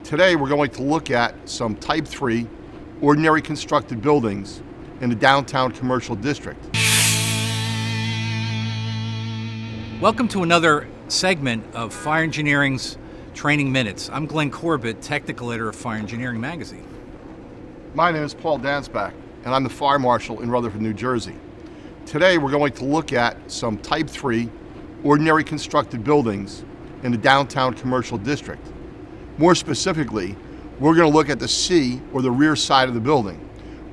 Today we're going to look at some Type 3 ordinary constructed buildings in the downtown commercial district. Welcome to another segment of Fire Engineering's Training Minutes. I'm Glenn Corbett, Technical Editor of Fire Engineering Magazine. My name is Paul Dansbach, and I'm the Fire Marshal in Rutherford, New Jersey. Today we're going to look at some Type 3 ordinary constructed buildings in the downtown commercial district. More specifically, we're going to look at the C, or the rear side of the building.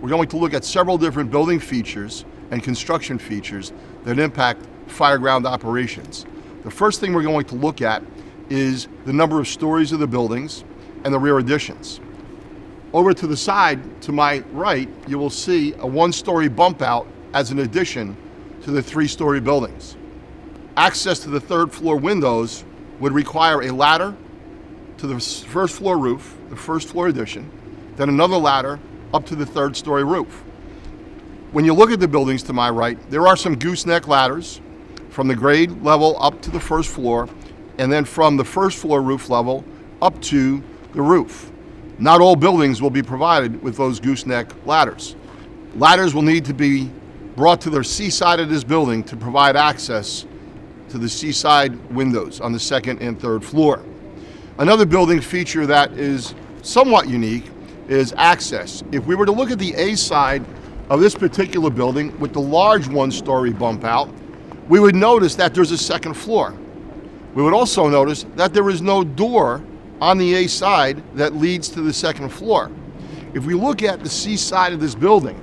We're going to look at several different building features and construction features that impact fireground operations. The first thing we're going to look at is the number of stories of the buildings and the rear additions. Over to the side, to my right, you will see a one-story bump out as an addition to the three-story buildings. Access to the third floor windows would require a ladder to the first floor roof, the first floor addition, then another ladder up to the third story roof. When you look at the buildings to my right, there are some gooseneck ladders from the grade level up to the first floor, and then from the first floor roof level up to the roof. Not all buildings will be provided with those gooseneck ladders. Ladders will need to be brought to the C side of this building to provide access to the C side windows on the second and third floor. Another building feature that is somewhat unique is access. If we were to look at the A side of this particular building with the large one-story bump out, we would notice that there's a second floor. We would also notice that there is no door on the A side that leads to the second floor. If we look at the C side of this building,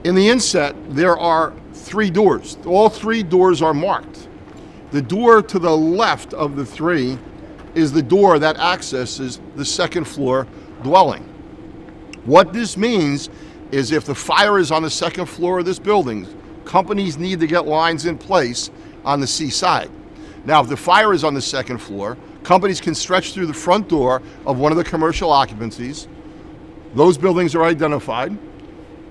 in the inset there are three doors. All three doors are marked. The door to the left of the three is the door that accesses the second floor dwelling. What this means is if the fire is on the second floor of this building, companies need to get lines in place on the C side. Now, if the fire is on the second floor, companies can stretch through the front door of one of the commercial occupancies. Those buildings are identified.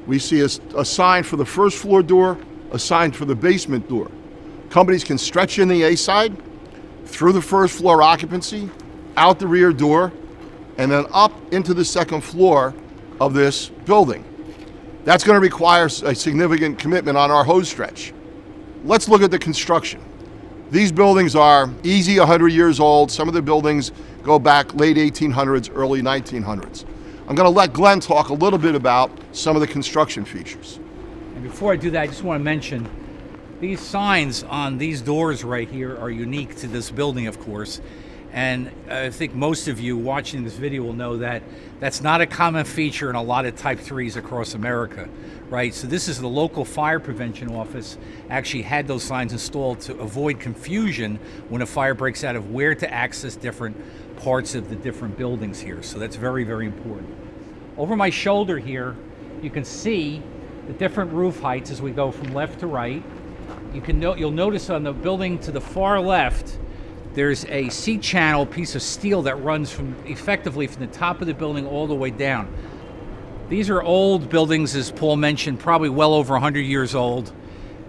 We see a sign for the first floor door, a sign for the basement door. Companies can stretch in the A side, through the first floor occupancy, out the rear door, and then up into the second floor of this building. That's going to require a significant commitment on our hose stretch. Let's look at the construction. These buildings are easy 100 years old. Some of the buildings go back late 1800s, early 1900s. I'm going to let Glenn talk a little bit about some of the construction features. And before I do that, I just want to mention these signs on these doors right here are unique to this building, of course. And I think most of you watching this video will know that that's not a common feature in a lot of Type 3s across America, right? So this is the local fire prevention office actually had those signs installed to avoid confusion when a fire breaks out of where to access different parts of the different buildings here. So that's very, very important. Over my shoulder here, you can see the different roof heights as we go from left to right. You'll notice on the building to the far left, there's a C-channel piece of steel that runs effectively from the top of the building all the way down. These are old buildings, as Paul mentioned, probably well over 100 years old.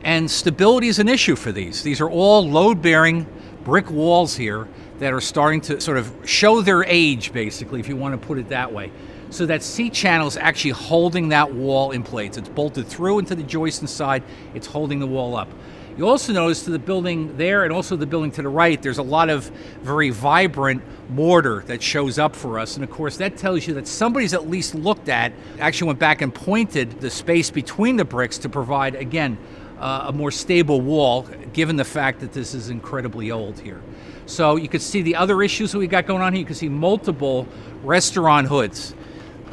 And stability is an issue for these. These are all load-bearing brick walls here that are starting to sort of show their age, basically, if you want to put it that way. So that C-channel is actually holding that wall in place. It's bolted through into the joist inside. It's holding the wall up. You also notice to the building there and also the building to the right, there's a lot of very vibrant mortar that shows up for us. And of course, that tells you that somebody's at least looked at, actually went back and pointed the space between the bricks to provide, again, a more stable wall, given the fact that this is incredibly old here. So you can see the other issues that we got going on here. You can see multiple restaurant hoods.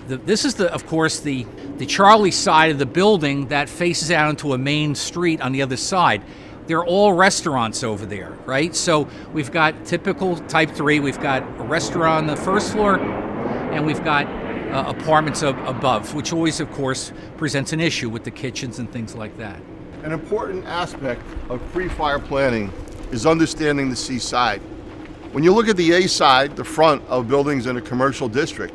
This is, of course, the Charlie side of the building that faces out into a main street on the other side. They're all restaurants over there, right? So we've got typical Type 3. We've got a restaurant on the first floor, and we've got apartments above, which always, of course, presents an issue with the kitchens and things like that. An important aspect of pre-fire planning is understanding the C side. When you look at the A side, the front of buildings in a commercial district,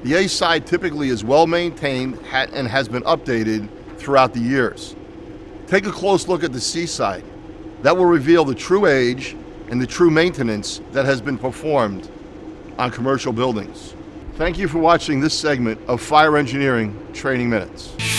the A side typically is well maintained and has been updated throughout the years. Take a close look at the C side. That will reveal the true age and the true maintenance that has been performed on commercial buildings. Thank you for watching this segment of Fire Engineering Training Minutes.